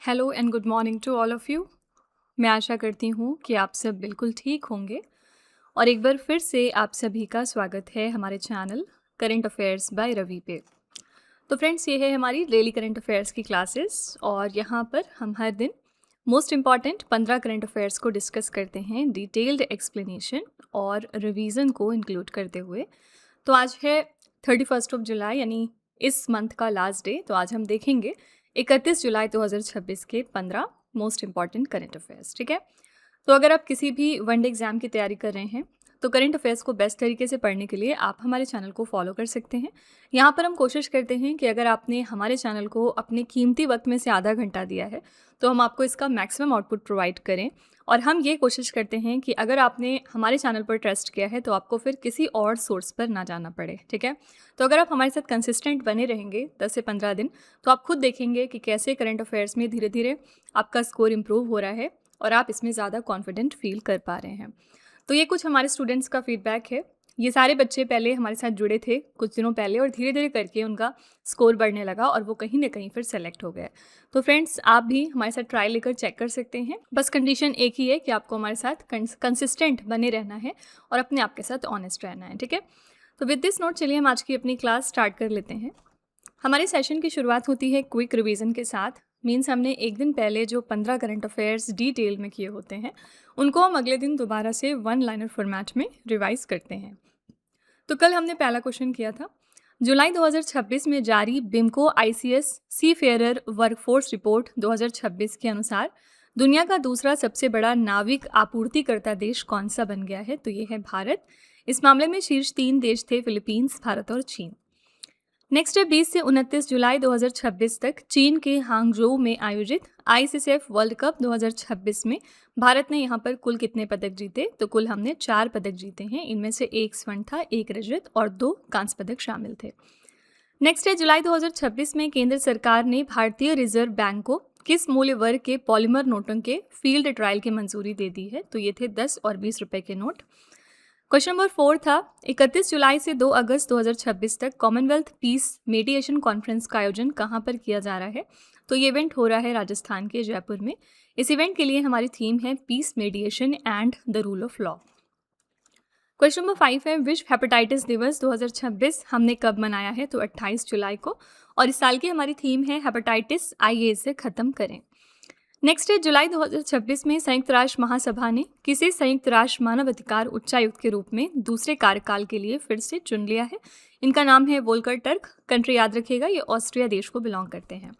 Hello and good morning to all of you. मैं आशा करती हूँ कि आप सब बिल्कुल ठीक होंगे और एक बार फिर से आप सभी का स्वागत है हमारे channel current affairs by Ravi पे। तो फ्रेंड्स, ये है हमारी डेली करंट अफेयर्स की क्लासेस और यहाँ पर हम हर दिन मोस्ट इम्पॉर्टेंट 15 करंट अफेयर्स को डिस्कस करते हैं डिटेल्ड एक्सप्लेनेशन और रिवीजन को इंक्लूड करते हुए। तो आज है 31 ऑफ जुलाई यानी इस मंथ का लास्ट डे। तो आज हम देखेंगे 31 जुलाई 2026 के 15 मोस्ट इम्पॉर्टेंट करंट अफेयर्स। ठीक है, तो अगर आप किसी भी वनडे एग्जाम की तैयारी कर रहे हैं तो करंट अफेयर्स को बेस्ट तरीके से पढ़ने के लिए आप हमारे चैनल को फॉलो कर सकते हैं। यहाँ पर हम कोशिश करते हैं कि अगर आपने हमारे चैनल को अपने कीमती वक्त में से आधा घंटा दिया है तो हम आपको इसका मैक्सिमम आउटपुट प्रोवाइड करें। और हम ये कोशिश करते हैं कि अगर आपने हमारे चैनल पर ट्रस्ट किया है तो आपको फिर किसी और सोर्स पर ना जाना पड़े। ठीक है, तो अगर आप हमारे साथ कंसिस्टेंट बने रहेंगे 10 से 15 दिन तो आप खुद देखेंगे कि कैसे करंट अफेयर्स में धीरे धीरे आपका स्कोर इम्प्रूव हो रहा है और आप इसमें ज़्यादा कॉन्फिडेंट फील कर पा रहे हैं। तो ये कुछ हमारे स्टूडेंट्स का फीडबैक है। ये सारे बच्चे पहले हमारे साथ जुड़े थे कुछ दिनों पहले और धीरे धीरे करके उनका स्कोर बढ़ने लगा और वो कहीं ना कहीं फिर सेलेक्ट हो गए। तो फ्रेंड्स, आप भी हमारे साथ ट्राई लेकर चेक कर सकते हैं। बस कंडीशन एक ही है कि आपको हमारे साथ कंसिस्टेंट बने रहना है और अपने आप के साथ ऑनेस्ट रहना है। ठीक है, तो विद दिस नोट चलिए हम आज की अपनी क्लास स्टार्ट कर लेते हैं। हमारे सेशन की शुरुआत होती है क्विक रिवीजन के साथ। मीन्स हमने एक दिन पहले जो 15 करंट अफेयर्स डिटेल में किए होते हैं उनको हम अगले दिन दोबारा से वन लाइनर फॉर्मेट में रिवाइज करते हैं। तो कल हमने पहला क्वेश्चन किया था, जुलाई 2026 में जारी बिमको ICS सी फेयरर वर्कफोर्स रिपोर्ट 2026 के अनुसार दुनिया का दूसरा सबसे बड़ा नाविक आपूर्तिकर्ता देश कौन सा बन गया है? तो ये है भारत। इस मामले में शीर्ष 3 देश थे फिलीपींस, भारत और चीन। नेक्स्ट है 20 से 29 जुलाई 2026 तक चीन के हांगझोउ में आयोजित ICCF वर्ल्ड कप 2026 में भारत ने यहाँ पर कुल कितने पदक जीते? तो कुल हमने 4 पदक जीते हैं। इनमें से 1 स्वर्ण था, 1 रजत और 2 कांस्य पदक शामिल थे। नेक्स्ट है जुलाई 2026 में केंद्र सरकार ने भारतीय रिजर्व बैंक को किस मूल्य वर्ग के पॉलीमर नोटों के फील्ड ट्रायल की मंजूरी दे दी है? तो ये थे 10 और 20 रुपए के नोट। क्वेश्चन नंबर 4 था, 31 जुलाई से 2 अगस्त 2026 तक कॉमनवेल्थ पीस मेडिएशन कॉन्फ्रेंस का आयोजन कहाँ पर किया जा रहा है? तो ये इवेंट हो रहा है राजस्थान के जयपुर में। इस इवेंट के लिए हमारी थीम है peace mediation and the rule of law. Question number 5 है, विश्व हेपेटाइटिस दिवस 2026 हमने कब मनाया है? तो 28 जुलाई को। और इस साल की हमारी थीम है हेपेटाइटिस आइए इसे खत्म करें। नेक्स्ट है, जुलाई 2026 में संयुक्त राष्ट्र महासभा ने किसे संयुक्त राष्ट्र मानव अधिकार उच्चायुक्त के रूप में दूसरे कार्यकाल के लिए फिर से चुन लिया है? इनका नाम है वोल्कर टर्क। कंट्री याद रखिएगा, ये ऑस्ट्रिया देश को बिलोंग करते हैं।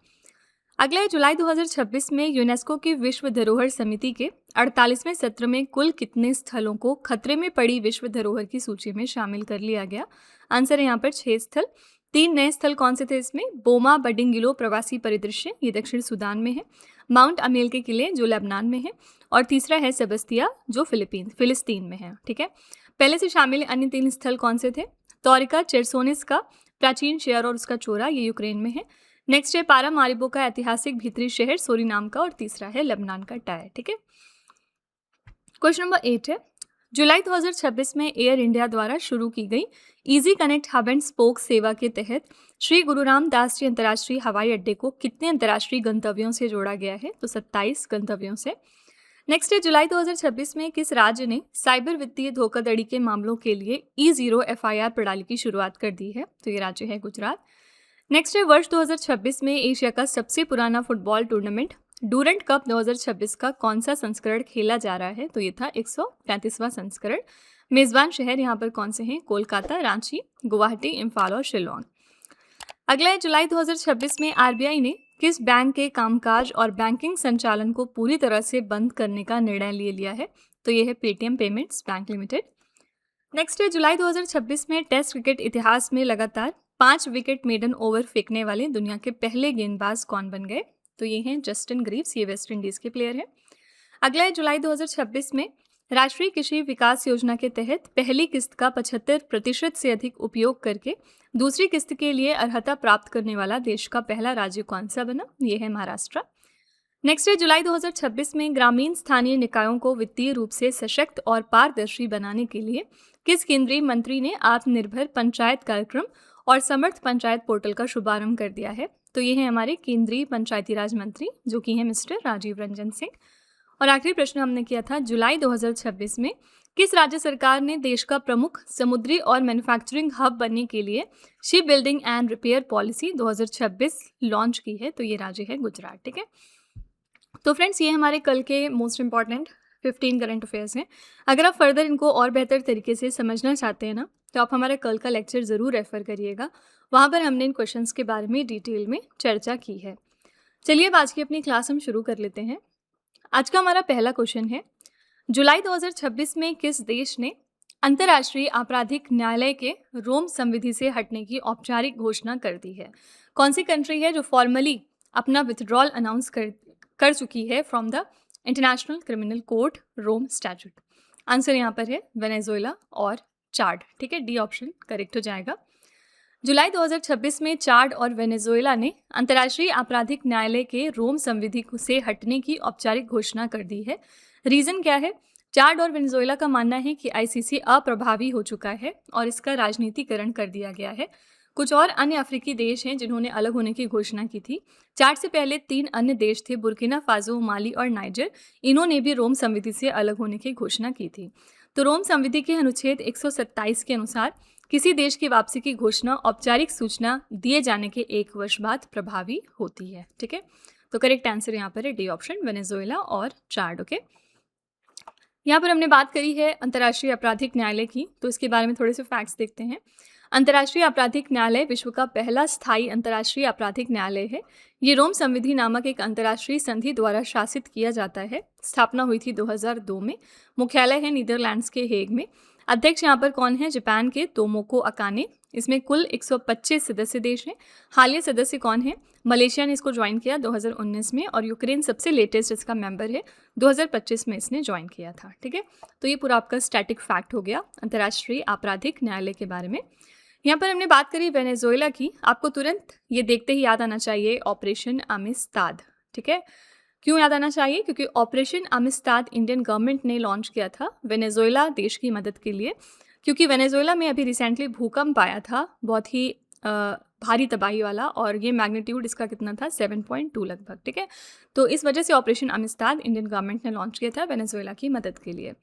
अगला है, जुलाई 2026 में यूनेस्को की विश्व धरोहर समिति के 48वें सत्र में कुल कितने स्थलों को खतरे में पड़ी विश्व धरोहर की सूची में शामिल कर लिया गया? आंसर है यहाँ पर 6 स्थल। 3 नए स्थल कौन से थे इसमें? बोमा बडिंगिलो प्रवासी परिदृश्य, ये दक्षिण सूडान में है। माउंट अमेल के किले जो लेबनान में है। और तीसरा है सेबस्तिया जो फिलिस्तीन में है। ठीक है, पहले से शामिल अन्य 3 स्थल कौन से थे? तोरिका चेरसोनिस का प्राचीन शहर और उसका चोरा, ये यूक्रेन में है। नेक्स्ट है पारामारिबो का ऐतिहासिक भीतरी शहर सूरीनाम का और तीसरा है लेबनान का टायर। ठीक है, क्वेश्चन नंबर 8 है, जुलाई 2026 में एयर इंडिया द्वारा शुरू की गई easy connect hub and spoke सेवा के तहत श्री गुरु रामदास जी अंतर्राष्ट्रीय हवाई अड्डे को कितने अंतर्राष्ट्रीय गंतव्यों से जोड़ा गया है? तो 27 गंतव्यों से। नेक्स्ट है, जुलाई 2026 में किस राज्य ने साइबर वित्तीय धोखाधड़ी के मामलों के लिए E0 FIR प्रणाली की शुरुआत कर दी है? तो ये राज्य है गुजरात। नेक्स्ट है, वर्ष 2026 में एशिया का सबसे पुराना फुटबॉल टूर्नामेंट डूरंट कप 2026 का कौन सा संस्करण खेला जा रहा है? तो ये था 135वां संस्करण। मेजबान शहर यहाँ पर कौन से हैं? कोलकाता, रांची, गुवाहाटी, इम्फाल और शिलोंग। अगला है, जुलाई 2026 में RBI ने किस बैंक के कामकाज और बैंकिंग संचालन को पूरी तरह से बंद करने का निर्णय ले लिया है? तो ये है Paytm payments bank limited. Next है, जुलाई 2026 में टेस्ट क्रिकेट इतिहास में लगातार 5 विकेट मेडन ओवर फेंकने वाले दुनिया के पहले गेंदबाज कौन बन गए? तो ये हैं जस्टिन ग्रीव्स, ये वेस्ट इंडीज के प्लेयर हैं। अगला है, जुलाई 2026 में राष्ट्रीय कृषि विकास योजना के तहत पहली किस्त का 75% से अधिक उपयोग करके दूसरी किस्त के लिए अर्हता प्राप्त करने वाला देश का पहला राज्य कौन सा बना? ये है महाराष्ट्र। नेक्स्ट है, जुलाई 2026 में ग्रामीण स्थानीय निकायों को वित्तीय रूप से सशक्त और पारदर्शी बनाने के लिए किस केंद्रीय मंत्री ने आत्मनिर्भर पंचायत कार्यक्रम और समर्थ पंचायत पोर्टल का शुभारंभ कर दिया है? तो ये है हमारे केंद्रीय पंचायती राज मंत्री जो कि हैं मिस्टर राजीव रंजन सिंह। और आखिरी प्रश्न हमने किया था जुलाई 2026 में किस राज्य सरकार ने देश का प्रमुख समुद्री और मैन्युफैक्चरिंग हब बनने के लिए ship building and repair policy 2026 launch की है? तो ये राज्य है गुजरात। ठीक है, तो फ्रेंड्स ये हमारे कल के मोस्ट इंपॉर्टेंट 15 करंट अफेयर्स हैं। अगर आप फर्दर इनको और बेहतर तरीके से समझना चाहते हैं ना, तो आप हमारा कल का लेक्चर ज़रूर रेफर करिएगा। वहाँ पर हमने इन क्वेश्चंस के बारे में डिटेल में चर्चा की है। चलिए अब आज की अपनी क्लास हम शुरू कर लेते हैं। आज का हमारा पहला क्वेश्चन है, जुलाई 2026 में किस देश ने अंतर्राष्ट्रीय आपराधिक न्यायालय के रोम संविधि से हटने की औपचारिक घोषणा कर दी है? कौन सी कंट्री है जो फॉर्मली अपना विथड्रॉल अनाउंस कर चुकी है from the international criminal court Rome statute? Answer यहाँ पर है वेनेजुएला और चाड। ठीक है, डी ऑप्शन करेक्ट हो जाएगा। जुलाई 2026 में चाड और वेनेजुएला ने अंतर्राष्ट्रीय आपराधिक न्यायालय के रोम संविधि से हटने की औपचारिक घोषणा कर दी है। रीजन क्या है? चाड और वेनेजुएला का मानना है कि आईसीसी अप्रभावी हो चुका है और इसका राजनीतिकरण कर दिया गया है। कुछ और अन्य अफ्रीकी देश हैं जिन्होंने अलग होने की घोषणा की थी। चाड से पहले 3 अन्य देश थे, बुर्किना फासो, माली और नाइजर। इन्होंने भी रोम संविधि से अलग होने की घोषणा की थी। तो रोम संविधि के अनुच्छेद 127 के अनुसार किसी देश की वापसी की घोषणा औपचारिक सूचना दिए जाने के 1 वर्ष बाद प्रभावी होती है। ठीक है, तो करेक्ट आंसर यहाँ पर है डी ऑप्शन, वेनेजुएला और चाड। ओके, यहाँ पर हमने बात करी है अंतर्राष्ट्रीय आपराधिक न्यायालय की, तो इसके बारे में थोड़े से फैक्ट्स देखते हैं। अंतर्राष्ट्रीय आपराधिक न्यायालय विश्व का पहला स्थायी अंतर्राष्ट्रीय आपराधिक न्यायालय है। ये रोम संविधि नामक एक अंतर्राष्ट्रीय संधि द्वारा शासित किया जाता है। स्थापना हुई थी 2002 में। मुख्यालय है नीदरलैंड्स के हेग में। अध्यक्ष यहाँ पर कौन है? जापान के तोमोको अकाने। इसमें कुल 125 सदस्य देश हैं। हालिया सदस्य कौन है? मलेशिया ने इसको ज्वाइन किया 2019 में और यूक्रेन सबसे लेटेस्ट इसका मेंबर है, 2025 में इसने ज्वाइन किया था। ठीक है, तो ये पूरा आपका स्टैटिक फैक्ट हो गया अंतर्राष्ट्रीय आपराधिक न्यायालय के बारे में। यहाँ पर हमने बात करी वेनेजुएला की। आपको तुरंत ये देखते ही याद आना चाहिए ऑपरेशन अमिस्ताद। ठीक है, क्यों याद आना चाहिए? क्योंकि ऑपरेशन अमिस्ताद इंडियन गवर्नमेंट ने लॉन्च किया था वेनेजुएला देश की मदद के लिए, क्योंकि वेनेजुएला में अभी रिसेंटली भूकंप आया था, बहुत ही भारी तबाही वाला, और ये मैग्नीट्यूड इसका कितना था? 7.2 लगभग। ठीक है, तो इस वजह से ऑपरेशन अमिस्ताद इंडियन गवर्नमेंट ने लॉन्च किया था वेनेजुएला की मदद के लिए।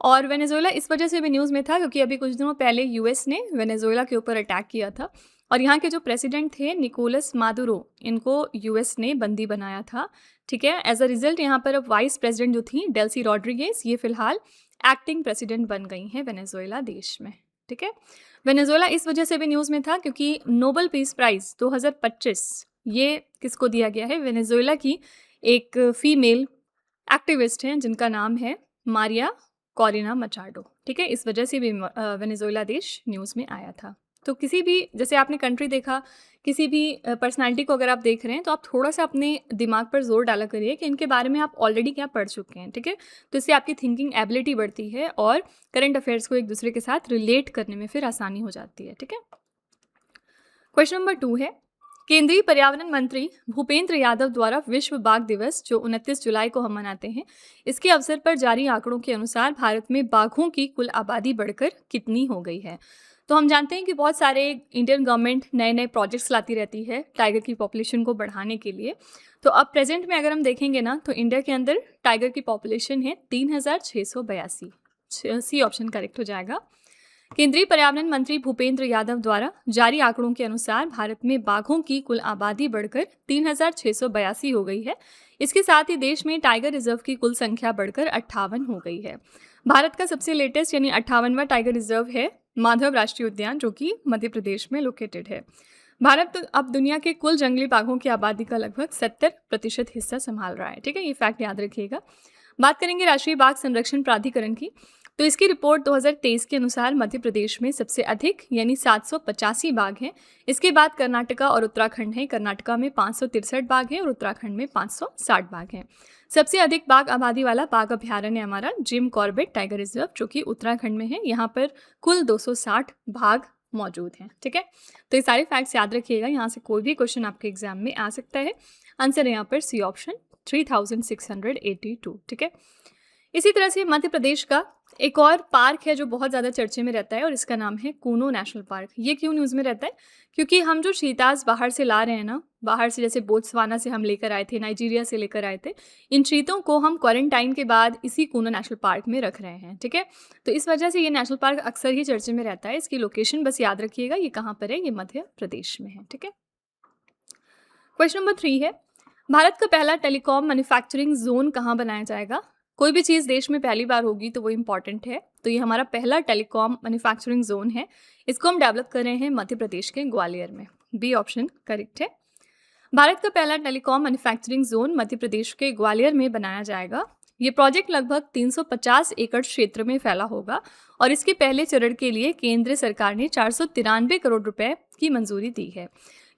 और वेनेजुएला इस वजह से भी न्यूज़ में था क्योंकि अभी कुछ दिनों पहले यूएस ने वेनेजुएला के ऊपर अटैक किया था और यहाँ के जो प्रेसिडेंट थे निकोलस मादुरो, इनको यूएस ने बंदी बनाया था। ठीक है, एज अ रिजल्ट यहाँ पर अब वाइस प्रेसिडेंट जो थी डेल्सी रॉड्रिगेज, ये फिलहाल एक्टिंग प्रेसिडेंट बन गई हैं वेनेजुएला देश में। ठीक है, वेनेजुएला इस वजह से भी न्यूज़ में था क्योंकि नोबेल पीस प्राइज़ 2025 ये किसको दिया गया है? वेनेजुएला की एक फीमेल एक्टिविस्ट हैं जिनका नाम है मारिया कोरिना मचाडो। ठीक है, इस वजह से भी वेनेजुएला देश न्यूज़ में आया था। तो किसी भी, जैसे आपने कंट्री देखा, किसी भी पर्सनालिटी को अगर आप देख रहे हैं तो आप थोड़ा सा अपने दिमाग पर जोर डाला करिए कि इनके बारे में आप ऑलरेडी क्या पढ़ चुके हैं। ठीक है, तो इससे आपकी थिंकिंग एबिलिटी बढ़ती है और करंट अफेयर्स को एक दूसरे के साथ रिलेट करने में फिर आसानी हो जाती है। ठीक है, क्वेश्चन नंबर 2 है, केंद्रीय पर्यावरण मंत्री भूपेंद्र यादव द्वारा विश्व बाघ दिवस जो 29 जुलाई को हम मनाते हैं, इसके अवसर पर जारी आंकड़ों के अनुसार भारत में बाघों की कुल आबादी बढ़कर कितनी हो गई है? तो हम जानते हैं कि बहुत सारे इंडियन गवर्नमेंट नए नए प्रोजेक्ट्स लाती रहती है टाइगर की पॉपुलेशन को बढ़ाने के लिए। तो अब प्रेजेंट में अगर हम देखेंगे ना, तो इंडिया के अंदर टाइगर की पॉपुलेशन है 3682। सी ऑप्शन करेक्ट हो जाएगा। केंद्रीय पर्यावरण मंत्री भूपेंद्र यादव द्वारा जारी आंकड़ों के अनुसार भारत में बाघों की कुल आबादी बढ़कर 3682 हो गई है। इसके साथ ही देश में टाइगर रिजर्व की कुल संख्या बढ़कर 58 हो गई है। भारत का सबसे लेटेस्ट यानी 58वां टाइगर रिजर्व है माधव राष्ट्रीय उद्यान, जो कि मध्य प्रदेश में लोकेटेड है। भारत अब दुनिया के कुल जंगली बाघों की आबादी का लगभग 70% हिस्सा संभाल रहा है। ठीक है, ये फैक्ट याद रखिएगा। बात करेंगे राष्ट्रीय बाघ संरक्षण प्राधिकरण की, तो इसकी रिपोर्ट 2023 के अनुसार मध्य प्रदेश में सबसे अधिक यानी 785 बाघ हैं। इसके बाद कर्नाटका और उत्तराखंड है। कर्नाटका में 563 बाघ हैं और उत्तराखंड में 560 बाघ हैं। सबसे अधिक बाघ आबादी वाला बाघ अभ्यारण्य हमारा जिम कॉर्बेट टाइगर रिजर्व, जो कि उत्तराखंड में है। यहाँ पर कुल 260 बाघ मौजूद हैं। ठीक है, तो ये सारे फैक्ट्स याद रखिएगा, यहाँ से कोई भी क्वेश्चन आपके एग्जाम में आ सकता है। आंसर है यहाँ पर सी ऑप्शन 3682। ठीक है, इसी तरह से मध्य प्रदेश का एक और पार्क है जो बहुत ज़्यादा चर्चे में रहता है और इसका नाम है कूनो नेशनल पार्क। ये क्यों न्यूज़ में रहता है? क्योंकि हम जो चीताज़ बाहर से ला रहे हैं ना, बाहर से जैसे बोत्सवाना से हम लेकर आए थे, नाइजीरिया से लेकर आए थे, इन चीतों को हम क्वारंटाइन के बाद इसी कूनो नेशनल पार्क में रख रहे हैं, ठीक है? तो इस वजह से ये नेशनल पार्क अक्सर ही चर्चे में रहता है। इसकी लोकेशन बस याद रखिएगा, ये कहाँ पर है? ये मध्य प्रदेश में है, ठीक है? क्वेश्चन नंबर 3 है, भारत का पहला टेलीकॉम मैन्युफैक्चरिंग जोन कहाँ बनाया जाएगा? कोई भी चीज़ देश में पहली बार होगी तो वो इम्पॉर्टेंट है। तो ये हमारा पहला टेलीकॉम मैन्युफैक्चरिंग जोन है। इसको हम डेवलप कर रहे हैं मध्य प्रदेश के ग्वालियर में। बी ऑप्शन करेक्ट है। भारत का पहला telecom manufacturing zone Madhya Pradesh के ग्वालियर में बनाया जाएगा। ये प्रोजेक्ट लगभग 350 एकड़ क्षेत्र में फैला होगा और इसके पहले चरण के लिए केंद्र सरकार ने 493 करोड़ रुपए की मंजूरी दी है।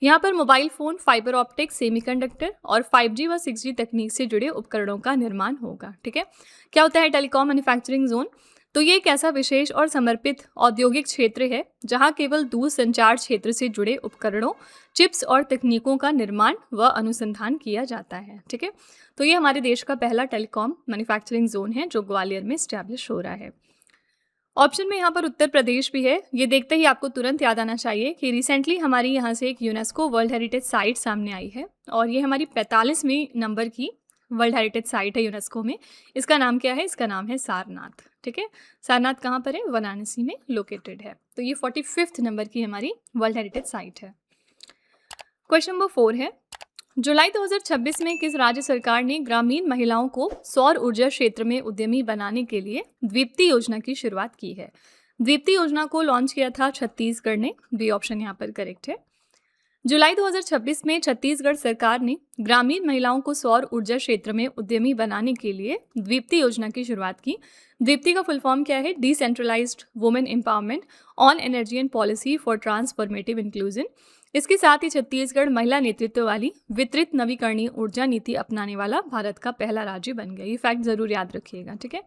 यहाँ पर mobile phone, fibre optic, semiconductor और 5G व 6G तकनीक से जुड़े उपकरणों का निर्माण होगा, ठीक है? क्या होता है टेलीकॉम मैन्युफैक्चरिंग जोन? तो ये एक ऐसा विशेष और समर्पित औद्योगिक क्षेत्र है जहाँ केवल दूरसंचार क्षेत्र से जुड़े उपकरणों, चिप्स और तकनीकों का निर्माण व अनुसंधान किया जाता है, ठीक है? तो ये हमारे देश का पहला टेलीकॉम मैन्युफैक्चरिंग जोन है जो ग्वालियर में स्टैब्लिश हो रहा है। ऑप्शन में यहाँ पर उत्तर प्रदेश भी है। ये देखते ही आपको तुरंत याद आना चाहिए कि रिसेंटली हमारी यहाँ से एक यूनेस्को वर्ल्ड हेरिटेज साइट सामने आई है और ये हमारी 45वीं नंबर की वर्ल्ड हेरिटेज साइट है यूनेस्को में। इसका नाम क्या है? इसका नाम है सारनाथ, ठीक है? सारनाथ कहाँ पर है? वाराणसी में लोकेटेड है। तो ये 45th नंबर की हमारी वर्ल्ड हेरिटेज साइट है। क्वेश्चन नंबर 4 है, जुलाई 2026 में किस राज्य सरकार ने ग्रामीण महिलाओं को सौर ऊर्जा क्षेत्र में उद्यमी बनाने के लिए दीप्ति योजना की शुरुआत की है? दीप्ति योजना को लॉन्च किया था छत्तीसगढ़ ने। बी ऑप्शन यहाँ पर करेक्ट है। जुलाई 2026 में छत्तीसगढ़ सरकार ने ग्रामीण महिलाओं को सौर ऊर्जा क्षेत्र में उद्यमी बनाने के लिए दीप्ति योजना की शुरुआत की। दीप्ति का फुल फॉर्म क्या है? Decentralised women empowerment on energy and policy for transformative inclusion. इसके साथ ही छत्तीसगढ़ महिला नेतृत्व वाली वितरित नवीकरणीय ऊर्जा नीति अपनाने वाला भारत का पहला राज्य बन गया। ये फैक्ट जरूर याद रखिएगा, ठीक है?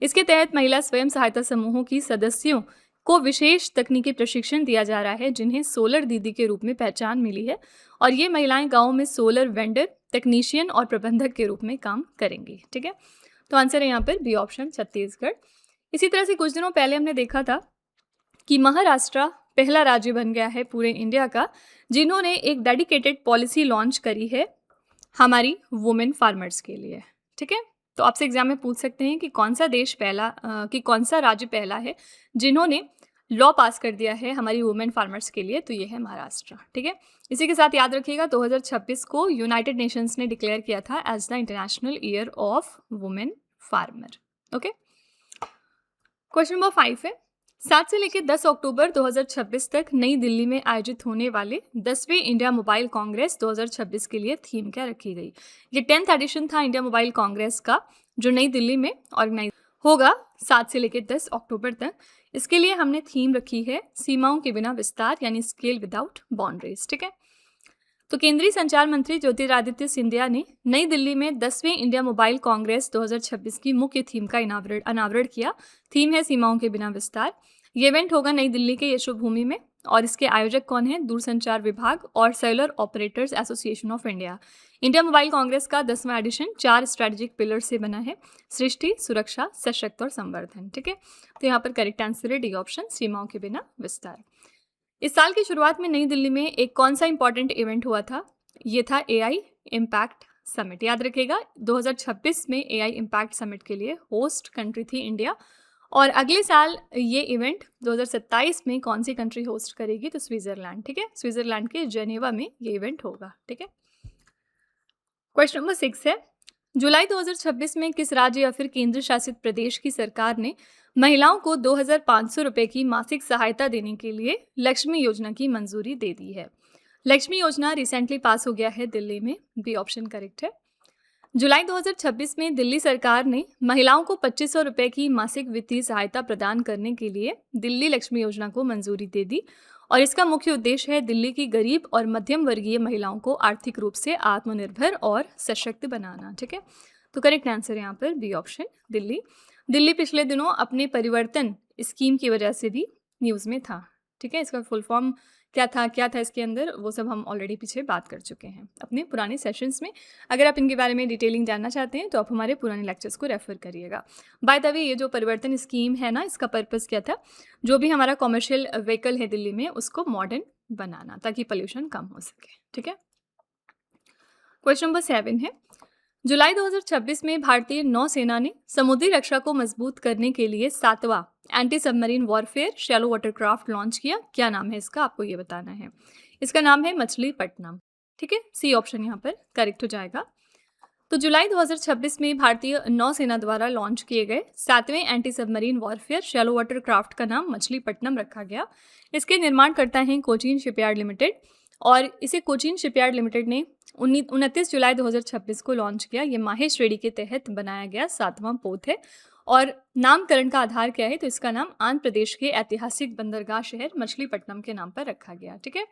इसके तहत महिला स्वयं सहायता समूहों की सदस्यों को विशेष तकनीकी प्रशिक्षण दिया जा रहा है जिन्हें सोलर दीदी के रूप में पहचान मिली है और ये महिलाएं गाँव में सोलर वेंडर, टेक्नीशियन और प्रबंधक के रूप में काम करेंगी, ठीक है? तो आंसर है यहाँ पर बी ऑप्शन छत्तीसगढ़। इसी तरह से कुछ दिनों पहले हमने देखा था कि महाराष्ट्र पहला राज्य बन गया है पूरे इंडिया का जिन्होंने एक डेडिकेटेड पॉलिसी लॉन्च करी है हमारी वुमेन फार्मर्स के लिए, ठीक है? तो आपसे एग्जाम में पूछ सकते हैं कि कौन सा देश पहला कि कौन सा राज्य पहला है जिन्होंने लॉ पास कर दिया है हमारी वुमेन फार्मर्स के लिए? तो ये है महाराष्ट्र, ठीक है? इसी के साथ याद रखिएगा 2026 को यूनाइटेड नेशंस ने डिक्लेयर किया था as the international year of women farmer, okay? Question number 5 है, 7 से लेकर 10 अक्टूबर 2026 तक नई दिल्ली में आयोजित होने वाले 10वें इंडिया मोबाइल कांग्रेस 2026 के लिए थीम क्या रखी गई? ये 10th एडिशन था इंडिया मोबाइल कांग्रेस का जो नई दिल्ली में ऑर्गेनाइज होगा 7 से लेकर 10 अक्टूबर तक। इसके लिए हमने थीम रखी है सीमाओं के बिना विस्तार यानी स्केल विदाउट बाउंड्रीज, ठीक है? तो केंद्रीय संचार मंत्री ज्योतिरादित्य सिंधिया ने नई दिल्ली में 10वें इंडिया मोबाइल कांग्रेस 2026 की मुख्य थीम का अनावरण किया। थीम है सीमाओं के बिना विस्तार। ये इवेंट होगा नई दिल्ली के यशोभूमि में और इसके आयोजक कौन है? दूरसंचार विभाग और cellular operators association of India. India mobile Congress का 10वां एडिशन 4 स्ट्रेटेजिक पिलर से बना है: सृष्टि, सुरक्षा, सशक्त और संवर्धन, ठीक है? तो यहाँ पर करेक्ट आंसर है डी ऑप्शन, सीमाओं के बिना विस्तार। इस साल की शुरुआत में नई दिल्ली में एक कौन सा इंपॉर्टेंट इवेंट हुआ था? ये था AI इम्पैक्ट समिट। याद रखिएगा 2026 में AI इम्पैक्ट समिट के लिए होस्ट कंट्री थी इंडिया और अगले साल ये इवेंट 2027 में कौन सी कंट्री होस्ट करेगी? तो स्विट्जरलैंड, ठीक है? स्विट्जरलैंड के जेनेवा में ये इवेंट होगा, ठीक है? क्वेश्चन नंबर 6 है, जुलाई 2026 में किस राज्य या फिर केंद्र शासित प्रदेश की सरकार ने महिलाओं को 2,500 रुपए की मासिक सहायता देने के लिए लक्ष्मी योजना की मंजूरी दे दी है? लक्ष्मी योजना रिसेंटली पास हो गया है दिल्ली में। बी ऑप्शन करेक्ट है। जुलाई 2026 में दिल्ली सरकार ने महिलाओं को 2,500 रुपए की मासिक वित्तीय सहायता प्रदान करने के लिए दिल्ली लक्ष्मी योजना को मंजूरी दे दी और इसका मुख्य उद्देश्य है दिल्ली की गरीब और मध्यम वर्गीय महिलाओं को आर्थिक रूप से आत्मनिर्भर और सशक्त बनाना, ठीक है? तो करेक्ट आंसर यहाँ पर बी ऑप्शन, दिल्ली। दिल्ली पिछले दिनों अपने परिवर्तन स्कीम की वजह से भी न्यूज़ में था, ठीक है? इसका फुल फॉर्म क्या था इसके अंदर, वो सब हम ऑलरेडी पीछे बात कर चुके हैं अपने पुराने सेशंस में। अगर आप इनके बारे में डिटेलिंग जानना चाहते हैं तो आप हमारे पुराने लेक्चर्स को रेफर करिएगा। बाय द वे, ये जो परिवर्तन स्कीम है ना, इसका पर्पस क्या था, जो भी हमारा कॉमर्शियल व्हीकल है दिल्ली में उसको मॉडर्न बनाना ताकि पोल्यूशन कम हो सके। ठीक है, क्वेश्चन नंबर 7 है, जुलाई 2026 में भारतीय नौसेना ने समुद्री रक्षा को मजबूत करने के लिए 7वां anti submarine warfare shallow watercraft launch किया। क्या नाम है इसका, आपको ये बताना है। इसका नाम है मछलीपट्टनम। ठीक है, सी ऑप्शन यहाँ पर करेक्ट हो जाएगा। तो जुलाई 2026 में भारतीय नौसेना द्वारा लॉन्च किए गए 7वें anti submarine warfare shallow watercraft का नाम मछलीपट्टनम रखा गया। इसके निर्माण करता है कोचीन शिपयार्ड लिमिटेड और इसे कोचीन शिपयार्ड लिमिटेड ने 29 जुलाई 2026 को लॉन्च किया। ये माहे श्रेणी के तहत बनाया गया 7वां पोत है और नामकरण का आधार क्या है, तो इसका नाम आंध्र प्रदेश के ऐतिहासिक बंदरगाह शहर मछलीपट्टनम के नाम पर रखा गया। ठीक है,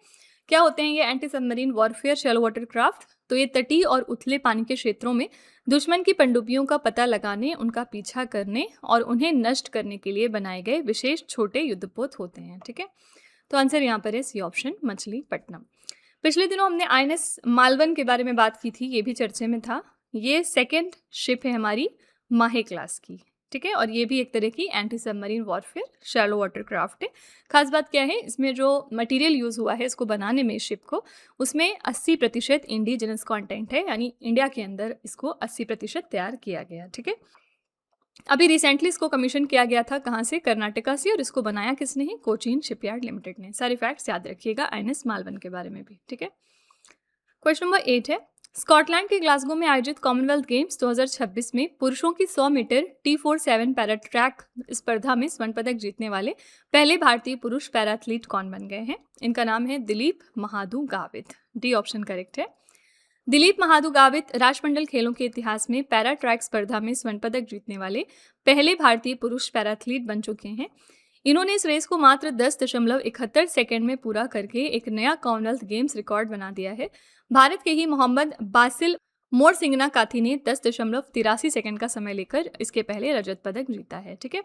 क्या होते हैं ये anti submarine warfare shallow watercraft? तो ये तटीय और उथले पानी के क्षेत्रों में दुश्मन की पनडुब्बियों का पता लगाने, उनका पीछा करने और उन्हें नष्ट करने के लिए बनाए गए विशेष छोटे युद्धपोत होते हैं। ठीक है, तो आंसर यहाँ पर है सी ऑप्शन मछलीपट्टनम। पिछले दिनों हमने आईएनएस मालवन के बारे में बात की थी, ये भी चर्चे में था। ये सेकेंड शिप है हमारी माहे क्लास की। ठीक है, और ये भी एक तरह की anti submarine warfare shallow watercraft है। खास बात क्या है, इसमें जो मटेरियल यूज़ हुआ है इसको बनाने में, शिप को, उसमें 80% इंडिजिनस कंटेंट है, यानी इंडिया के अंदर इसको 80% तैयार किया गया। ठीक है, अभी रिसेंटली इसको कमीशन किया गया था, कहाँ से, कर्नाटका से, और इसको बनाया किसने है, कोचीन शिपयार्ड लिमिटेड ने। सारे फैक्ट्स याद रखिएगा आईएनएस मालवन के बारे में भी। ठीक है, क्वेश्चन नंबर 8 है, स्कॉटलैंड के ग्लासगो में आयोजित कॉमनवेल्थ गेम्स 2026 में पुरुषों की 100 मीटर T47 पैरा ट्रैक स्पर्धा में स्वर्ण पदक जीतने वाले पहले भारतीय पुरुष पैरा एथलीट कौन बन गए हैं? इनका नाम है Dilip Mahadu Gavit. D option correct है। दिलीप महादू गावित राष्ट्रमंडल खेलों के इतिहास में पैरा ट्रैक स्पर्धा में स्वर्ण पदक जीतने वाले पहले भारतीय पुरुष पैरा एथलीट बन चुके हैं। इन्होंने इस रेस को मात्र 10.71 सेकेंड में पूरा करके एक नया कॉमनवेल्थ गेम्स रिकॉर्ड बना दिया है। भारत के ही मोहम्मद बासिल मोरसिंगना काथी ने 10.83 सेकेंड का समय लेकर इसके पहले रजत पदक जीता है। ठीक है,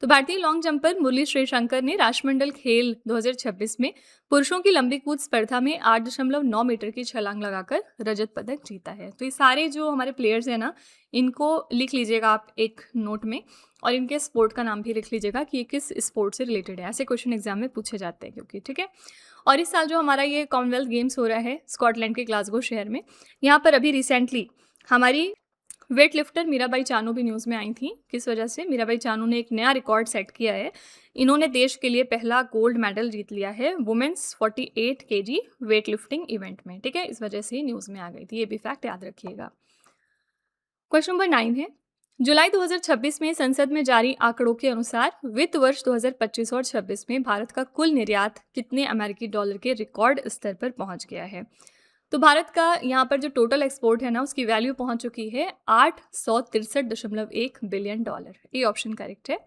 तो भारतीय लॉन्ग जंपर मुरली श्रीशंकर ने राष्ट्रमंडल खेल 2026 में पुरुषों की लंबी कूद स्पर्धा में 8.9 मीटर की छलांग लगाकर रजत पदक जीता है। तो ये सारे जो हमारे प्लेयर्स हैं ना, इनको लिख लीजिएगा आप एक नोट में, और इनके स्पोर्ट का नाम भी लिख लीजिएगा कि ये किस स्पोर्ट से रिलेटेड है। ऐसे क्वेश्चन एग्जाम में पूछे जाते हैं क्योंकि। ठीक है, और इस साल जो हमारा ये कॉमनवेल्थ गेम्स हो रहा है स्कॉटलैंड के ग्लासगो शहर में, यहाँ पर अभी रिसेंटली हमारी वेट लिफ्टर मीराबाई चानू भी न्यूज़ में आई थी। किस वजह से? मीराबाई चानू ने एक नया रिकॉर्ड सेट किया है। इन्होंने देश के लिए पहला गोल्ड मेडल जीत लिया है women's 48 kg weight lifting event में। ठीक है, इस वजह से न्यूज़ में आ गई थी, ये भी फैक्ट याद रखिएगा। क्वेश्चन नंबर 9 है, जुलाई 2026 में संसद में जारी आंकड़ों के अनुसार वित्त वर्ष 2025 और 26 में भारत का कुल निर्यात कितने अमेरिकी डॉलर के रिकॉर्ड स्तर पर पहुंच गया है? तो भारत का यहाँ पर जो टोटल एक्सपोर्ट है ना, उसकी वैल्यू पहुंच चुकी है 863.1 बिलियन डॉलर। ये ऑप्शन करेक्ट है।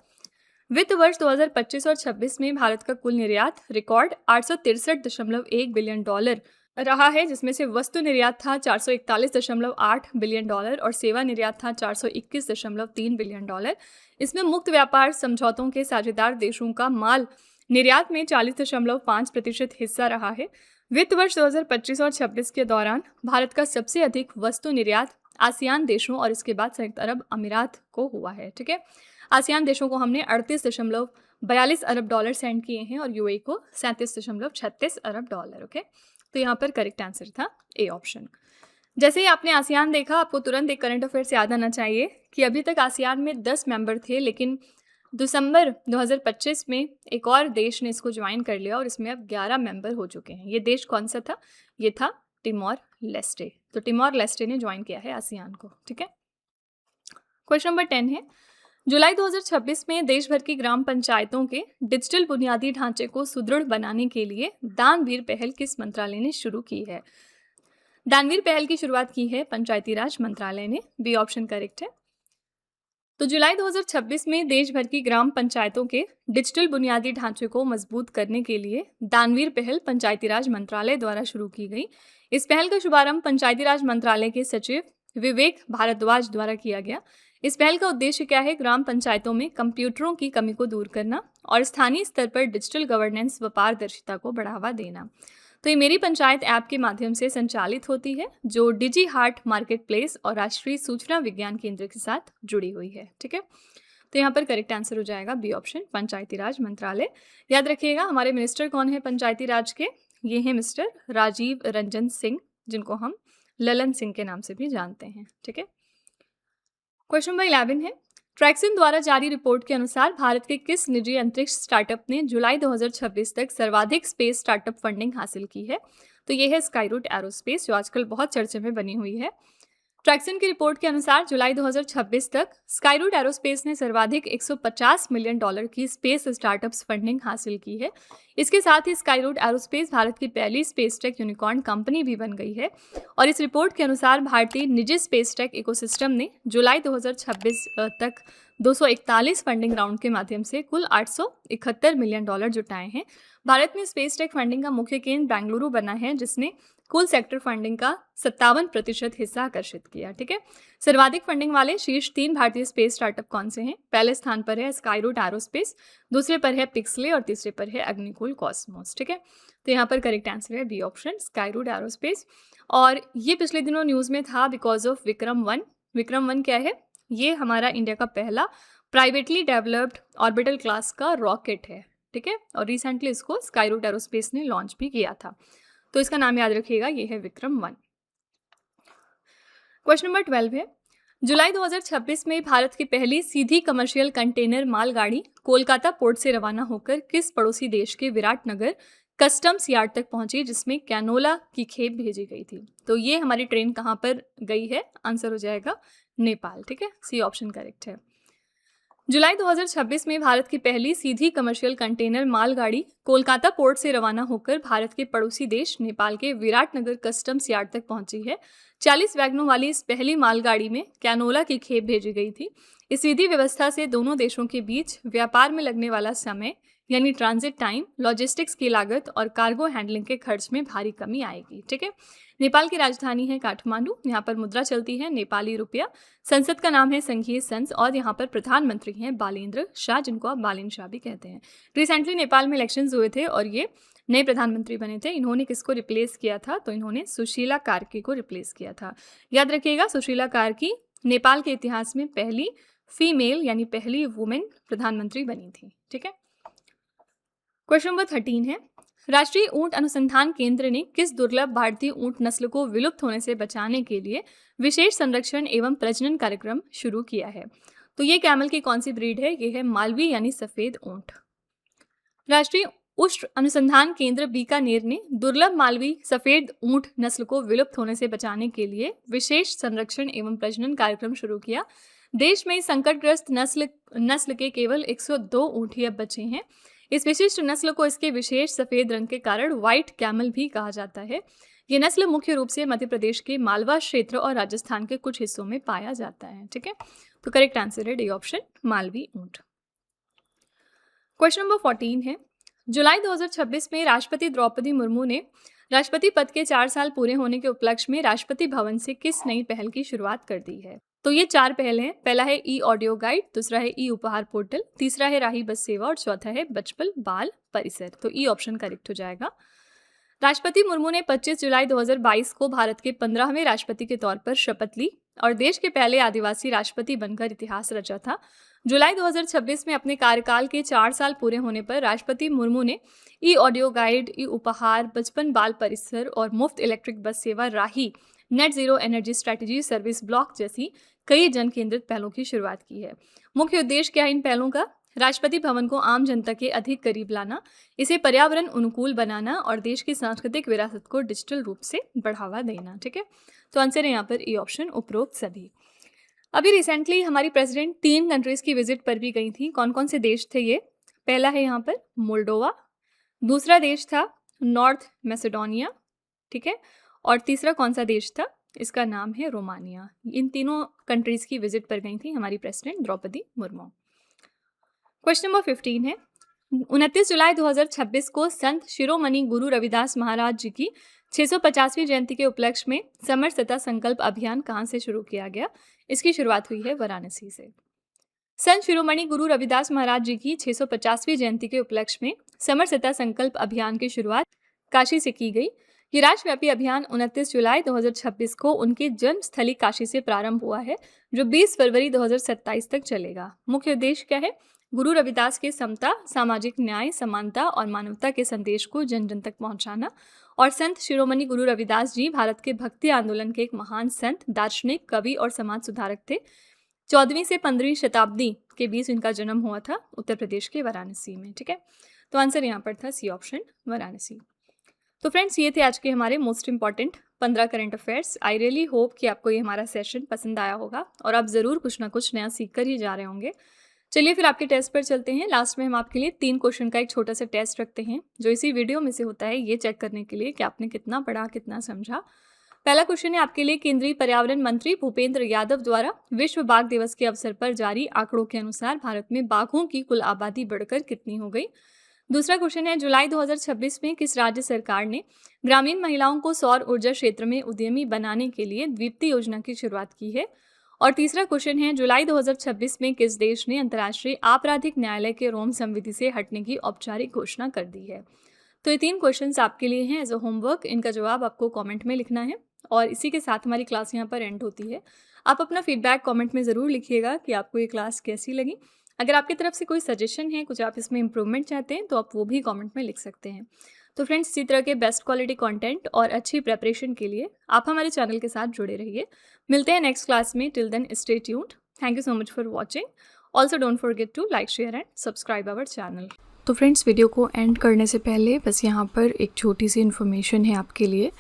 वित्त वर्ष 2025 और 26 में भारत का कुल निर्यात रिकॉर्ड 863.1 बिलियन डॉलर रहा है, जिसमें से वस्तु निर्यात था 441.8 बिलियन डॉलर और सेवा निर्यात था 421.3 बिलियन डॉलर। इसमें मुक्त व्यापार समझौतों के साझेदार देशों का माल निर्यात में 40.5% हिस्सा रहा है। वित्त वर्ष 2025 और 26 के दौरान भारत का सबसे अधिक वस्तु निर्यात आसियान देशों और इसके बाद संयुक्त अरब अमीरात को हुआ है। ठीक है, आसियान देशों को हमने 38.42 अरब डॉलर सेंड किए हैं और यूएई को 37.36 अरब डॉलर। ओके, तो यहाँ पर करेक्ट आंसर था ए ऑप्शन। जैसे ही आपने आसियान देखा, आपको तुरंत एक करंट अफेयर से याद आना चाहिए कि अभी तक आसियान में 10 मेंबर थे, लेकिन दिसंबर 2025 में एक और देश ने इसको ज्वाइन कर लिया और इसमें अब 11 मेंबर हो चुके हैं। ये देश कौन सा था? ये था टिमोर लेस्टे। तो टिमोर लेस्टे ने ज्वाइन किया है आसियान को। ठीक है, क्वेश्चन नंबर 10 है, जुलाई 2026 में देश भर की ग्राम पंचायतों के डिजिटल बुनियादी ढांचे को सुदृढ़ बनाने के लिए दानवीर पहल किस मंत्रालय ने शुरू की है? दानवीर पहल की शुरुआत की है पंचायती राज मंत्रालय ने। बी ऑप्शन करेक्ट है। तो जुलाई 2026 में देश भर की ग्राम पंचायतों के डिजिटल बुनियादी ढांचे को मजबूत करने के लिए दानवीर पहल पंचायती राज मंत्रालय द्वारा शुरू की गई। इस पहल का शुभारंभ पंचायती राज मंत्रालय के सचिव विवेक भारद्वाज द्वारा किया गया। इस पहल का उद्देश्य क्या है? ग्राम पंचायतों में कंप्यूटरों की कमी को दूर करना और स्थानीय स्तर पर डिजिटल गवर्नेंस व पारदर्शिता को बढ़ावा देना। तो ये मेरी पंचायत ऐप के माध्यम से संचालित होती है, जो डिजी हार्ट मार्केट प्लेस और राष्ट्रीय सूचना विज्ञान केंद्र के साथ जुड़ी हुई है। ठीक है, तो यहाँ पर करेक्ट आंसर हो जाएगा बी ऑप्शन, पंचायती राज मंत्रालय। याद रखिएगा, हमारे मिनिस्टर कौन है पंचायती राज के? ये हैं मिस्टर राजीव रंजन सिंह, जिनको हम ललन सिंह के नाम से भी जानते हैं। ठीक है, क्वेश्चन नंबर 11 है, ट्रैक्सन द्वारा जारी रिपोर्ट के अनुसार भारत के किस निजी अंतरिक्ष स्टार्टअप ने जुलाई 2026 तक सर्वाधिक स्पेस स्टार्टअप फंडिंग हासिल की है? तो ये है स्काईरूट एरोस्पेस, जो आजकल बहुत चर्चे में बनी हुई है। ट्रैक्सन की रिपोर्ट के अनुसार जुलाई 2026 तक स्काईरूट एरोस्पेस ने सर्वाधिक $150 मिलियन की स्पेस स्टार्टअप्स फंडिंग हासिल की है। इसके साथ ही स्काईरूट एरोस्पेस भारत की पहली स्पेस टेक यूनिकॉर्न कंपनी भी बन गई है। और इस रिपोर्ट के अनुसार भारतीय निजी स्पेस टेक इकोसिस्टम ने जुलाई 2026 तक 241 फंडिंग राउंड के माध्यम से कुल $871 मिलियन जुटाए हैं। भारत में स्पेस टेक फंडिंग का मुख्य केंद्र बेंगलुरु बना है, जिसने कुल सेक्टर फंडिंग का 57% हिस्सा आकर्षित किया। ठीक है, सर्वाधिक फंडिंग वाले शीर्ष 3 भारतीय स्पेस स्टार्टअप कौन से हैं? पहले स्थान पर है स्काईरूट एरोस्पेस, दूसरे पर है पिक्सले और तीसरे पर है अग्निकुल कॉस्मोस। ठीक है, तो यहाँ पर करेक्ट आंसर है बी ऑप्शन, स्काईरूट एरोस्पेस। और ये पिछले दिनों न्यूज़ में था बिकॉज ऑफ विक्रम-1। विक्रम-1 क्या है? ये हमारा इंडिया का पहला प्राइवेटली डेवलप्ड ऑर्बिटल क्लास का रॉकेट है। ठीक है, और रिसेंटली इसको स्काईरूट एरोस्पेस ने लॉन्च भी किया था, तो इसका नाम याद रखिएगा, ये है विक्रम-1। क्वेश्चन नंबर 12 है, जुलाई 2026 में भारत की पहली सीधी कमर्शियल कंटेनर मालगाड़ी कोलकाता पोर्ट से रवाना होकर किस पड़ोसी देश के विराटनगर कस्टम्स यार्ड तक पहुंची, जिसमें कैनोला की खेप भेजी गई थी? तो ये हमारी ट्रेन कहाँ पर गई है? आंसर हो जाएगा नेपाल। ठीक है, सी ऑप्शन करेक्ट है। जुलाई 2026 में भारत की पहली सीधी कमर्शियल कंटेनर मालगाड़ी कोलकाता पोर्ट से रवाना होकर भारत के पड़ोसी देश नेपाल के विराटनगर कस्टम्स यार्ड तक पहुंची है। 40 वैगनों वाली इस पहली मालगाड़ी में कैनोला की खेप भेजी गई थी। इस विधि व्यवस्था से दोनों देशों के बीच व्यापार में लगने वाला समय यानी ट्रांजिट टाइम, लॉजिस्टिक्स की लागत और कार्गो हैंडलिंग के खर्च में भारी कमी आएगी। ठीक है, नेपाल की राजधानी है काठमांडू, यहाँ पर मुद्रा चलती है नेपाली रुपया, संसद का नाम है संघीय संसद और यहाँ पर प्रधानमंत्री हैं बालेंद्र शाह, जिनको आप बालेन शाह भी कहते हैं। रिसेंटली नेपाल में इलेक्शंस हुए थे और ये नए प्रधानमंत्री बने थे। इन्होंने किसको रिप्लेस किया था? तो इन्होंने सुशीला कार्की को रिप्लेस किया था। याद रखिएगा, सुशीला कार्की नेपाल के इतिहास में पहली फीमेल यानी पहली वुमेन प्रधानमंत्री बनी थी। ठीक है, क्वेश्चन नंबर 13 है, राष्ट्रीय ऊंट अनुसंधान केंद्र ने किस दुर्लभ भारतीय ऊंट नस्ल को विलुप्त होने से बचाने के लिए विशेष संरक्षण एवं प्रजनन कार्यक्रम शुरू किया है? तो ये कैमल की कौन सी ब्रीड है? ये है मालवी यानी सफेद ऊंट। राष्ट्रीय ऊंट अनुसंधान केंद्र बीकानेर ने दुर्लभ मालवी सफेद ऊंट नस्ल को विलुप्त होने से बचाने के लिए विशेष संरक्षण एवं प्रजनन कार्यक्रम शुरू किया। देश में संकटग्रस्त नस्ल के केवल 102 ऊंट ही अब बचे हैं। इस विशिष्ट नस्ल को इसके विशेष सफेद रंग के कारण व्हाइट कैमल भी कहा जाता है। ये नस्ल मुख्य रूप से मध्य प्रदेश के मालवा क्षेत्र और राजस्थान के कुछ हिस्सों में पाया जाता है। ठीक है, तो करेक्ट आंसर है डी ऑप्शन, मालवी ऊंट। क्वेश्चन नंबर 14 है, जुलाई 2026 में राष्ट्रपति द्रौपदी मुर्मू ने राष्ट्रपति पद के 4 साल पूरे होने के उपलक्ष्य में राष्ट्रपति भवन से किस नई पहल की शुरुआत कर दी है? तो ये 4 पहल हैं। पहला है ई ऑडियो गाइड, दूसरा है ई उपहार पोर्टल, तीसरा है राही बस सेवा और चौथा है बचपन बाल परिसर। तो ई ऑप्शन करेक्ट हो जाएगा। राष्ट्रपति मुर्मू ने 25 जुलाई 2022 को भारत के 15वें राष्ट्रपति के तौर पर शपथ ली और देश के पहले आदिवासी राष्ट्रपति बनकर इतिहास रचा था। जुलाई 2026 में अपने कार्यकाल के 4 साल पूरे होने पर राष्ट्रपति मुर्मू ने ई ऑडियो गाइड, ई उपहार, बचपन बाल परिसर और मुफ्त इलेक्ट्रिक बस सेवा, Rahi, net zero energy strategy service block जैसी कई जन केंद्रित पहलों की शुरुआत की है। मुख्य उद्देश्य क्या है इन पहलों का? राष्ट्रपति भवन को आम जनता के अधिक करीब लाना, इसे पर्यावरण अनुकूल बनाना और देश की सांस्कृतिक विरासत को डिजिटल रूप से बढ़ावा देना। ठीक है, तो आंसर है यहाँ पर ई ऑप्शन, उपरोक्त सभी। अभी रिसेंटली हमारी प्रेसिडेंट 3 कंट्रीज की विजिट पर भी गई थी। कौन कौन से देश थे ये? पहला है यहाँ पर मोल्डोवा, दूसरा देश था नॉर्थ मैसेडोनिया, ठीक है, और तीसरा कौन सा देश था? इसका नाम है रोमानिया। इन तीनों कंट्रीज की विजिट पर गई थी हमारी president Droupadi Murmu. Question number 15 है, 29 जुलाई 2026 को संत शिरोमणि गुरु रविदास महाराज जी की 650वीं जयंती के उपलक्ष्य में समरसता संकल्प अभियान कहाँ से शुरू किया गया? इसकी शुरुआत हुई है वाराणसी से। संत शिरोमणि गुरु रविदास महाराज जी की 650वीं जयंती के उपलक्ष्य में समरसता संकल्प अभियान की शुरुआत काशी से की गई। ये राष्ट्रव्यापी अभियान 29 जुलाई 2026 को उनकी जन्मस्थली काशी से प्रारंभ हुआ है, जो 20 फरवरी 2027 तक चलेगा। मुख्य उद्देश्य क्या है? गुरु रविदास के समता, सामाजिक न्याय, समानता और मानवता के संदेश को जन जन तक पहुंचाना। और संत शिरोमणि गुरु रविदास जी भारत के भक्ति आंदोलन के एक महान संत, दार्शनिक, कवि और समाज सुधारक थे। 14वीं से 15वीं शताब्दी के बीच इनका जन्म हुआ था उत्तर प्रदेश के वाराणसी में। ठीक है, तो आंसर यहाँ पर था सी ऑप्शन, वाराणसी। तो फ्रेंड्स, ये थे आज के हमारे most important 15 current affairs. I really hope कि आपको ये हमारा सेशन पसंद आया होगा और आप ज़रूर कुछ ना कुछ नया सीख कर ही जा रहे होंगे। चलिए फिर आपके टेस्ट पर चलते हैं। लास्ट में हम आपके लिए 3 क्वेश्चन का एक छोटा सा टेस्ट रखते हैं, जो इसी वीडियो में से होता है, ये चेक करने के लिए कि आपने कितना पढ़ा, कितना समझा। पहला क्वेश्चन है आपके लिए, केंद्रीय पर्यावरण मंत्री भूपेंद्र यादव द्वारा विश्व बाघ दिवस के अवसर पर जारी आंकड़ों के अनुसार भारत में बाघों की कुल आबादी बढ़कर कितनी हो गई? दूसरा क्वेश्चन है, जुलाई 2026 में किस राज्य सरकार ने ग्रामीण महिलाओं को सौर ऊर्जा क्षेत्र में उद्यमी बनाने के लिए दीप्ति योजना की शुरुआत की है? और तीसरा क्वेश्चन है, जुलाई 2026 में किस देश ने अंतर्राष्ट्रीय आपराधिक न्यायालय के रोम संविधि से हटने की औपचारिक घोषणा कर दी है? तो ये 3 क्वेश्चंस आपके लिए हैं एज अ होमवर्क। इनका जवाब आपको कमेंट में लिखना है और इसी के साथ हमारी क्लास यहाँ पर एंड होती है। आप अपना फीडबैक कमेंट में ज़रूर लिखिएगा कि आपको ये क्लास कैसी लगी। अगर आपकी तरफ से कोई सजेशन है, कुछ आप इसमें इम्प्रूवमेंट चाहते हैं, तो आप वो भी कमेंट में लिख सकते हैं। तो फ्रेंड्स, इसी तरह के बेस्ट क्वालिटी कंटेंट और अच्छी प्रेपरेशन के लिए आप हमारे चैनल के साथ जुड़े रहिए। मिलते हैं नेक्स्ट क्लास में। Till then stay tuned. Thank you so much for watching. Also don't forget to like, share and subscribe our channel. तो फ्रेंड्स, वीडियो को एंड करने से पहले बस यहाँ पर एक छोटी सी इन्फॉर्मेशन है आपके लिए।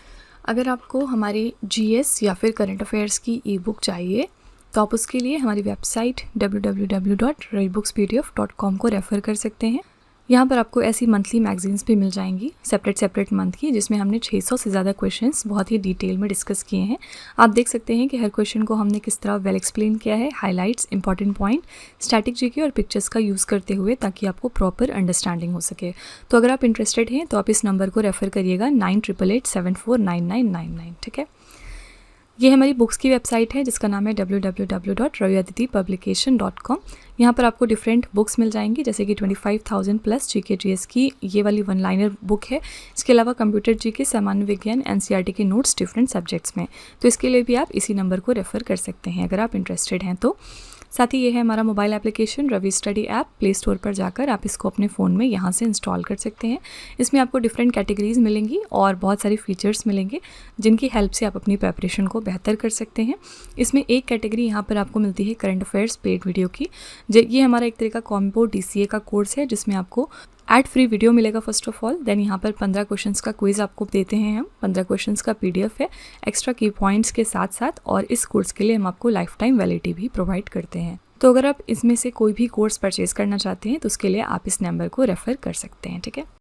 अगर आपको हमारी जीएस या फिर करंट अफेयर्स की ई बुक चाहिए, तो आप उसके लिए हमारी वेबसाइट www.ravibookspdf.com को रेफ़र कर सकते हैं। यहाँ पर आपको ऐसी मंथली मैगजीन्स भी मिल जाएंगी सेपरेट मंथ की, जिसमें हमने 600 से ज़्यादा क्वेश्चंस बहुत ही डिटेल में डिस्कस किए हैं। आप देख सकते हैं कि हर क्वेश्चन को हमने किस तरह वेल एक्सप्लेन किया है, highlights, important point, static GK और पिक्चर्स का यूज़ करते हुए, ताकि आपको प्रॉपर अंडरस्टैंडिंग हो सके। तो अगर आप इंटरेस्टेड हैं तो आप इस नंबर को रेफ़र करिएगा 9888749999। ठीक है, ये हमारी बुक्स की वेबसाइट है जिसका नाम है www.raviaditipublication.com। यहाँ पर आपको डिफरेंट बुक्स मिल जाएंगी, जैसे कि 25,000 प्लस जीके जीएस की ये वाली 1 लाइनर बुक है। इसके अलावा कंप्यूटर जीके, सामान्य विज्ञान, एनसीईआरटी के नोट्स डिफरेंट सब्जेक्ट्स में। तो इसके लिए भी आप इसी नंबर को रेफ़र कर सकते हैं अगर आप इंटरेस्टेड हैं तो। साथ ही ये है हमारा mobile application Ravi study app. Play store पर जाकर आप इसको अपने फ़ोन में यहाँ से इंस्टॉल कर सकते हैं। इसमें आपको डिफरेंट कैटेगरीज़ मिलेंगी और बहुत सारे फीचर्स मिलेंगे जिनकी हेल्प से आप अपनी प्रिपरेशन को बेहतर कर सकते हैं। इसमें एक कैटेगरी यहाँ पर आपको मिलती है करंट अफेयर्स पेड वीडियो की। ये हमारा एक तरह का कॉम्बो DCA का कोर्स है, जिसमें आपको एड फ्री वीडियो मिलेगा फर्स्ट ऑफ ऑल। देन यहाँ पर 15 क्वेश्चंस का क्विज आपको देते हैं हम। 15 क्वेश्चंस का PDF है एक्स्ट्रा की पॉइंट्स के साथ साथ, और इस कोर्स के लिए हम आपको लाइफ टाइम वैलिडिटी भी प्रोवाइड करते हैं। तो अगर आप इसमें से कोई भी कोर्स परचेज करना चाहते हैं तो उसके लिए आप इस नंबर को रेफ़र कर सकते हैं। ठीक है।